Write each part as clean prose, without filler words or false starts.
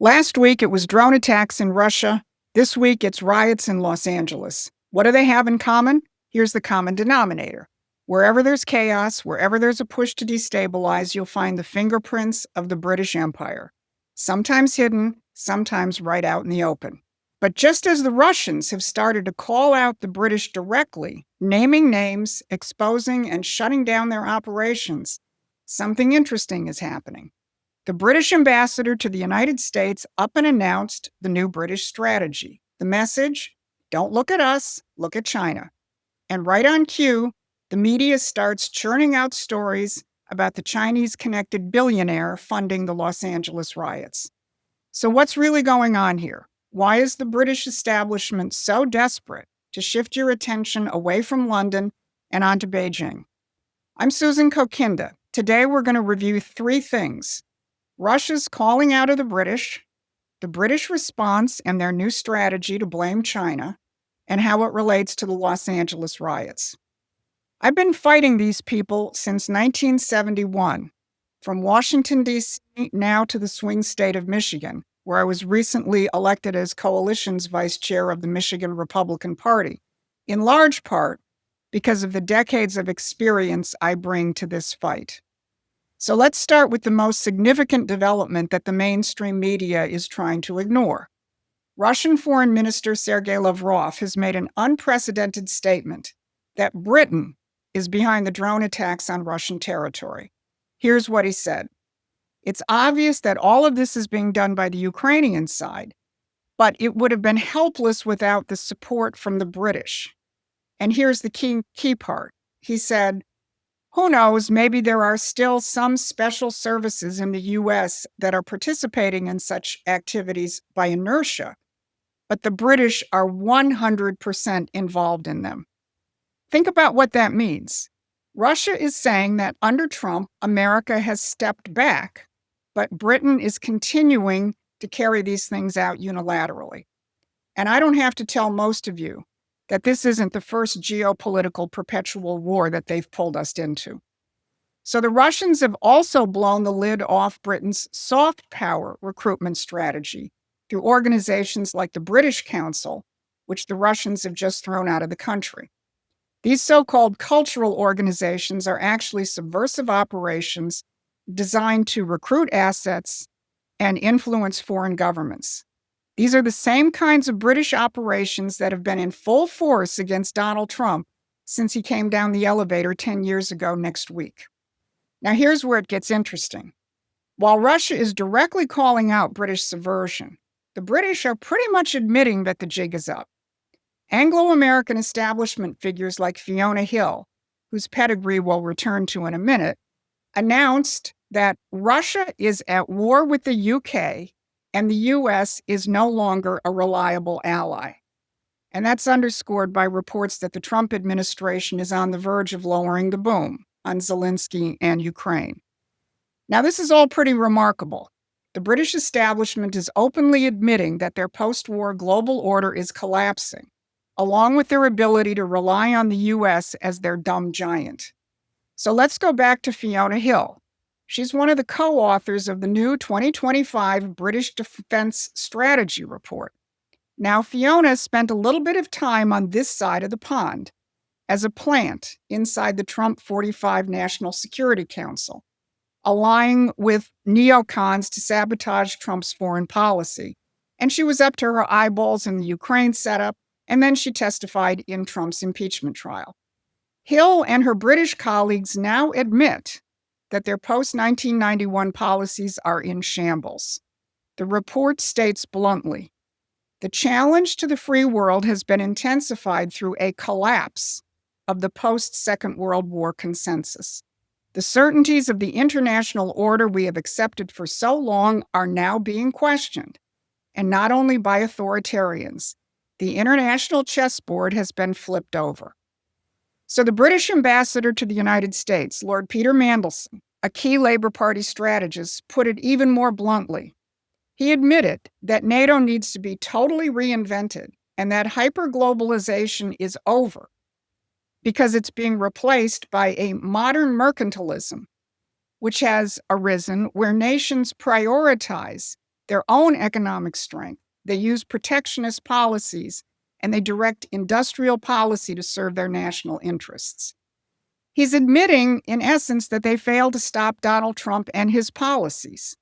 Last week it was drone attacks in Russia. This week it's riots in Los Angeles. What do they have in common? Here's the common denominator. Wherever there's chaos, wherever there's a push to destabilize, you'll find the fingerprints of the British Empire. Sometimes hidden, sometimes right out in the open. But just as the Russians have started to call out the British directly, naming names, exposing, and shutting down their operations, something interesting is happening. The British ambassador to the United States up and announced the new British strategy. The message: don't look at us, look at China. And right on cue, the media starts churning out stories about the Chinese connected billionaire funding the Los Angeles riots. So, what's really going on here? Why is the British establishment so desperate to shift your attention away from London and onto Beijing? I'm Susan Kokinda. Today, we're going to review three things: Russia's calling out of the British response and their new strategy to blame China, and how it relates to the Los Angeles riots. I've been fighting these people since 1971, from Washington, D.C., now to the swing state of Michigan, where I was recently elected as Coalition's vice chair of the Michigan Republican Party, in large part because of the decades of experience I bring to this fight. So let's start with the most significant development that the mainstream media is trying to ignore. Russian Foreign Minister Sergei Lavrov has made an unprecedented statement that Britain is behind the drone attacks on Russian territory. Here's what he said. It's obvious that all of this is being done by the Ukrainian side, but it would have been helpless without the support from the British. And here's the key part. He said, who knows, maybe there are still some special services in the US that are participating in such activities by inertia, but the British are 100% involved in them. Think about what that means. Russia is saying that under Trump, America has stepped back, but Britain is continuing to carry these things out unilaterally. And I don't have to tell most of you that this isn't the first geopolitical perpetual war that they've pulled us into. So the Russians have also blown the lid off Britain's soft power recruitment strategy through organizations like the British Council, which the Russians have just thrown out of the country. These so-called cultural organizations are actually subversive operations designed to recruit assets and influence foreign governments. These are the same kinds of British operations that have been in full force against Donald Trump since he came down the elevator 10 years ago next week. Now, here's where it gets interesting. While Russia is directly calling out British subversion, the British are pretty much admitting that the jig is up. Anglo-American establishment figures like Fiona Hill, whose pedigree we'll return to in a minute, announced that Russia is at war with the UK and the US is no longer a reliable ally. And that's underscored by reports that the Trump administration is on the verge of lowering the boom on Zelensky and Ukraine. Now, this is all pretty remarkable. The British establishment is openly admitting that their post-war global order is collapsing, along with their ability to rely on the US as their dumb giant. So let's go back to Fiona Hill. She's one of the co-authors of the new 2025 British Defense Strategy Report. Now, Fiona spent a little bit of time on this side of the pond as a plant inside the Trump 45 National Security Council, allying with neocons to sabotage Trump's foreign policy. And she was up to her eyeballs in the Ukraine setup, and then she testified in Trump's impeachment trial. Hill and her British colleagues now admit that their post-1991 policies are in shambles. The report states bluntly, the challenge to the free world has been intensified through a collapse of the post-Second World War consensus. The certainties of the international order we have accepted for so long are now being questioned, and not only by authoritarians. The international chessboard has been flipped over. So the British ambassador to the United States, Lord Peter Mandelson, a key Labour Party strategist, put it even more bluntly. He admitted that NATO needs to be totally reinvented and that hyperglobalization is over because it's being replaced by a modern mercantilism, which has arisen where nations prioritize their own economic strength. They use protectionist policies, and they direct industrial policy to serve their national interests. He's admitting, in essence, that they failed to stop Donald Trump and his policies.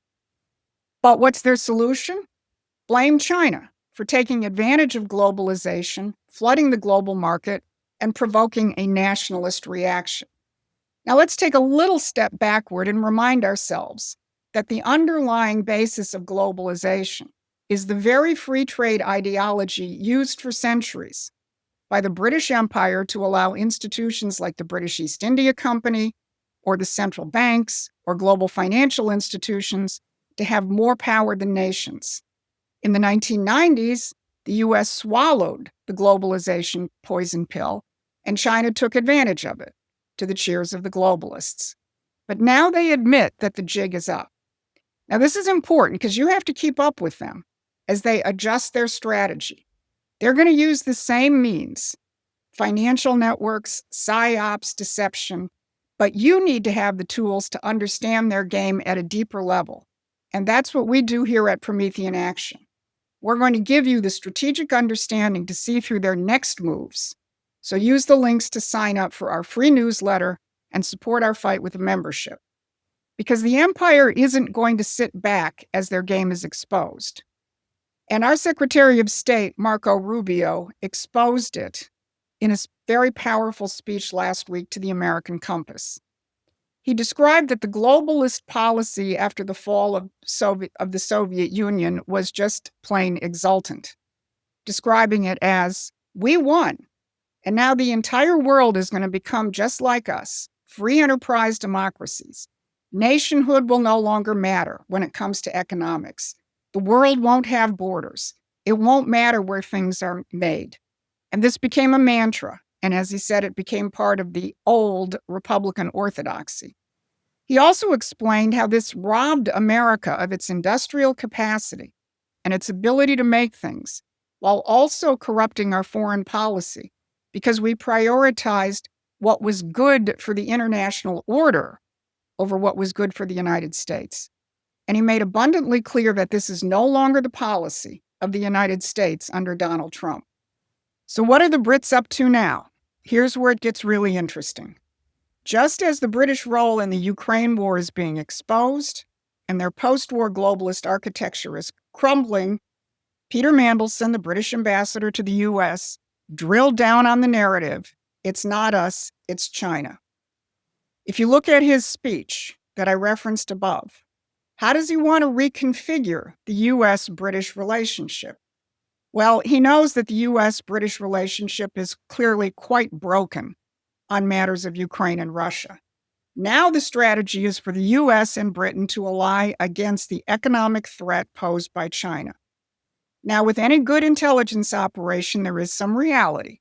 But what's their solution? Blame China for taking advantage of globalization, flooding the global market, and provoking a nationalist reaction. Now let's take a little step backward and remind ourselves that the underlying basis of globalization is the very free trade ideology used for centuries by the British Empire to allow institutions like the British East India Company or the central banks or global financial institutions to have more power than nations. In the 1990s, the US swallowed the globalization poison pill, and China took advantage of it, to the cheers of the globalists. But now they admit that the jig is up. Now, this is important because you have to keep up with them as they adjust their strategy. They're going to use the same means: financial networks, psyops, deception, but you need to have the tools to understand their game at a deeper level. And that's what we do here at Promethean Action. We're going to give you the strategic understanding to see through their next moves. So use the links to sign up for our free newsletter and support our fight with a membership. Because the empire isn't going to sit back as their game is exposed. And our Secretary of State, Marco Rubio, exposed it in a very powerful speech last week to the American Compass. He described that the globalist policy after the fall of the Soviet Union was just plain exultant, describing it as, "We won, and now the entire world is going to become just like us, free enterprise democracies. Nationhood will no longer matter when it comes to economics. The world won't have borders. It won't matter where things are made." And this became a mantra. And as he said, it became part of the old Republican orthodoxy. He also explained how this robbed America of its industrial capacity and its ability to make things, while also corrupting our foreign policy, because we prioritized what was good for the international order over what was good for the United States. And he made abundantly clear that this is no longer the policy of the United States under Donald Trump. So what are the Brits up to now? Here's where it gets really interesting. Just as the British role in the Ukraine war is being exposed and their post-war globalist architecture is crumbling, Peter Mandelson, the British ambassador to the US, drilled down on the narrative: it's not us, it's China. If you look at his speech that I referenced above, how does he want to reconfigure the US-British relationship? Well, he knows that the US-British relationship is clearly quite broken on matters of Ukraine and Russia. Now the strategy is for the US and Britain to ally against the economic threat posed by China. Now, with any good intelligence operation, there is some reality.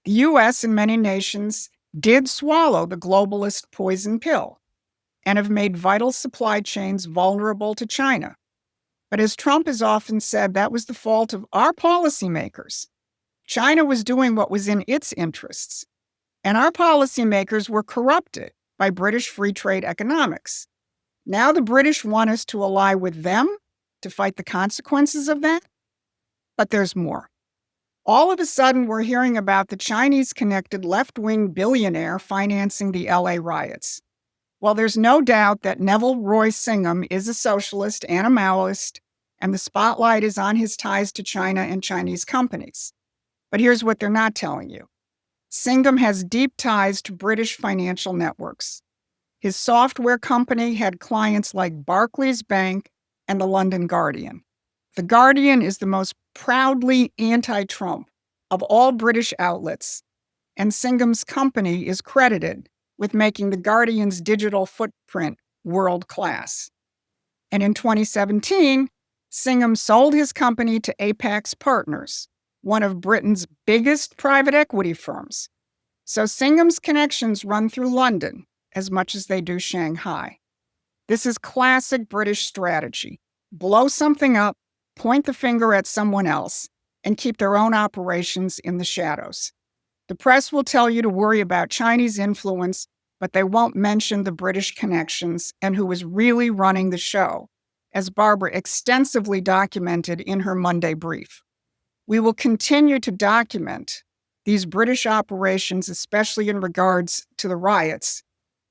The US and many nations did swallow the globalist poison pill and have made vital supply chains vulnerable to China. But as Trump has often said, that was the fault of our policymakers. China was doing what was in its interests, and our policymakers were corrupted by British free trade economics. Now the British want us to ally with them to fight the consequences of that. But there's more. All of a sudden, we're hearing about the Chinese-connected left-wing billionaire financing the LA riots. Well, there's no doubt that Neville Roy Singham is a socialist and a Maoist, and the spotlight is on his ties to China and Chinese companies. But here's what they're not telling you. Singham has deep ties to British financial networks. His software company had clients like Barclays Bank and the London Guardian. The Guardian is the most proudly anti-Trump of all British outlets, and Singham's company is credited with making the Guardian's digital footprint world-class. And in 2017, Singham sold his company to Apax Partners, one of Britain's biggest private equity firms. So Singham's connections run through London as much as they do Shanghai. This is classic British strategy. Blow something up, point the finger at someone else, and keep their own operations in the shadows. The press will tell you to worry about Chinese influence, but they won't mention the British connections and who is really running the show as Barbara extensively documented in her Monday brief. We will continue to document these British operations, especially in regards to the riots,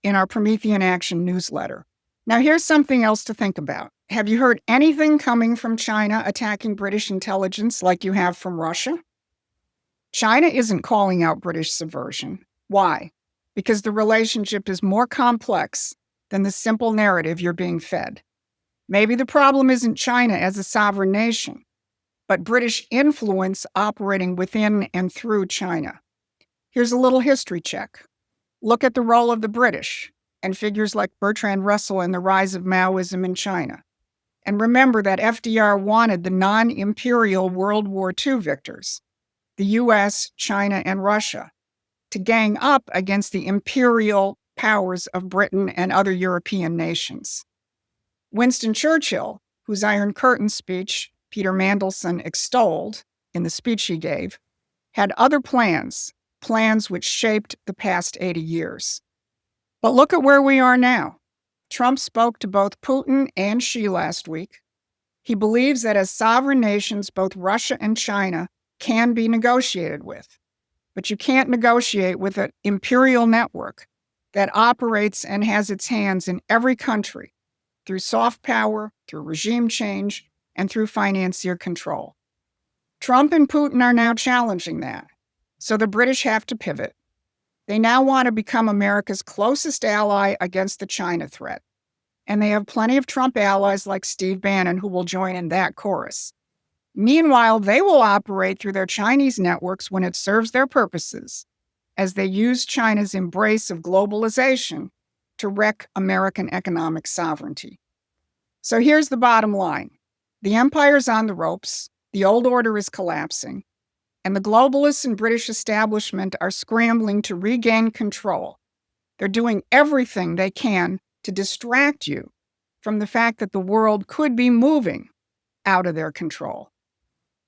in our Promethean Action newsletter. Now, here's something else to think about. Have you heard anything coming from China attacking British intelligence like you have from Russia? China isn't calling out British subversion. Why? Because the relationship is more complex than the simple narrative you're being fed. Maybe the problem isn't China as a sovereign nation, but British influence operating within and through China. Here's a little history check. Look at the role of the British and figures like Bertrand Russell in the rise of Maoism in China. And remember that FDR wanted the non-imperial World War II victors, the US, China, and Russia, to gang up against the imperial powers of Britain and other European nations. Winston Churchill, whose Iron Curtain speech Peter Mandelson extolled in the speech he gave, had other plans which shaped the past 80 years. But look at where we are now. Trump spoke to both Putin and Xi last week. He believes that as sovereign nations, both Russia and China can be negotiated with. But you can't negotiate with an imperial network that operates and has its hands in every country through soft power, through regime change, and through financier control. Trump and Putin are now challenging that. So the British have to pivot. They now want to become America's closest ally against the China threat. And they have plenty of Trump allies like Steve Bannon who will join in that chorus. Meanwhile, they will operate through their Chinese networks when it serves their purposes, as they use China's embrace of globalization to wreck American economic sovereignty. So here's the bottom line. The empire's on the ropes, the old order is collapsing, and the globalists and British establishment are scrambling to regain control. They're doing everything they can to distract you from the fact that the world could be moving out of their control.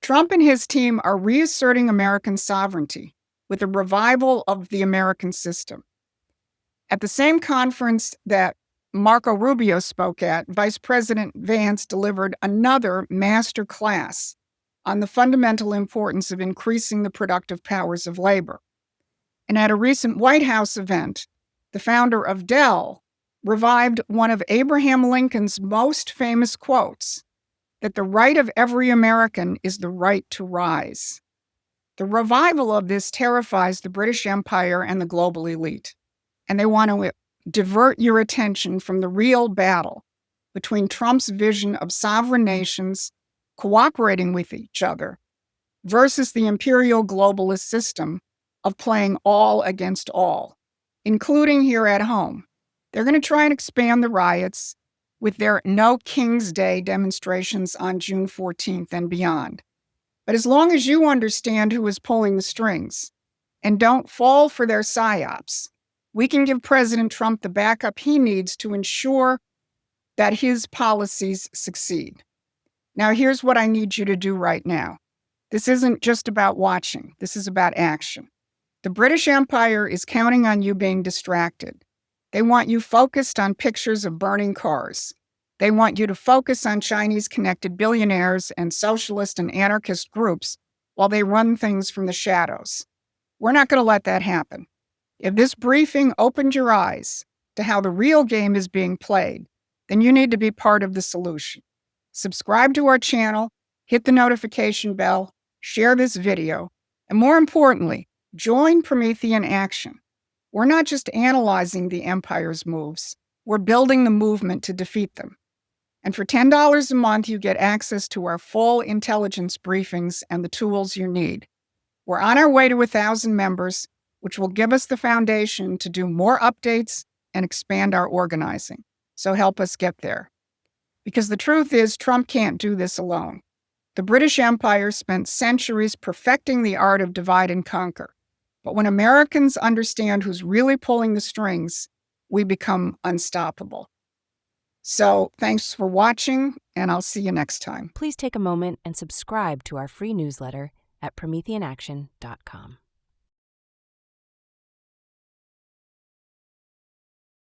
Trump and his team are reasserting American sovereignty with a revival of the American system. At the same conference that Marco Rubio spoke at, Vice President Vance delivered another master class on the fundamental importance of increasing the productive powers of labor. And at a recent White House event, the founder of Dell revived one of Abraham Lincoln's most famous quotes, that the right of every American is the right to rise. The revival of this terrifies the British Empire and the global elite, and they want to divert your attention from the real battle between Trump's vision of sovereign nations cooperating with each other versus the imperial globalist system of playing all against all, including here at home. They're going to try and expand the riots with their No King's Day demonstrations on June 14th and beyond. But as long as you understand who is pulling the strings and don't fall for their psyops, we can give President Trump the backup he needs to ensure that his policies succeed. Now, here's what I need you to do right now. This isn't just about watching. This is about action. The British Empire is counting on you being distracted. They want you focused on pictures of burning cars. They want you to focus on Chinese-connected billionaires and socialist and anarchist groups while they run things from the shadows. We're not going to let that happen. If this briefing opened your eyes to how the real game is being played, then you need to be part of the solution. Subscribe to our channel, hit the notification bell, share this video, and more importantly, join Promethean Action. We're not just analyzing the empire's moves, we're building the movement to defeat them. And for $10 a month, you get access to our full intelligence briefings and the tools you need. We're on our way to 1,000 members, which will give us the foundation to do more updates and expand our organizing. So help us get there. Because the truth is, Trump can't do this alone. The British Empire spent centuries perfecting the art of divide and conquer. But when Americans understand who's really pulling the strings, we become unstoppable. So thanks for watching, and I'll see you next time. Please take a moment and subscribe to our free newsletter at prometheanaction.com.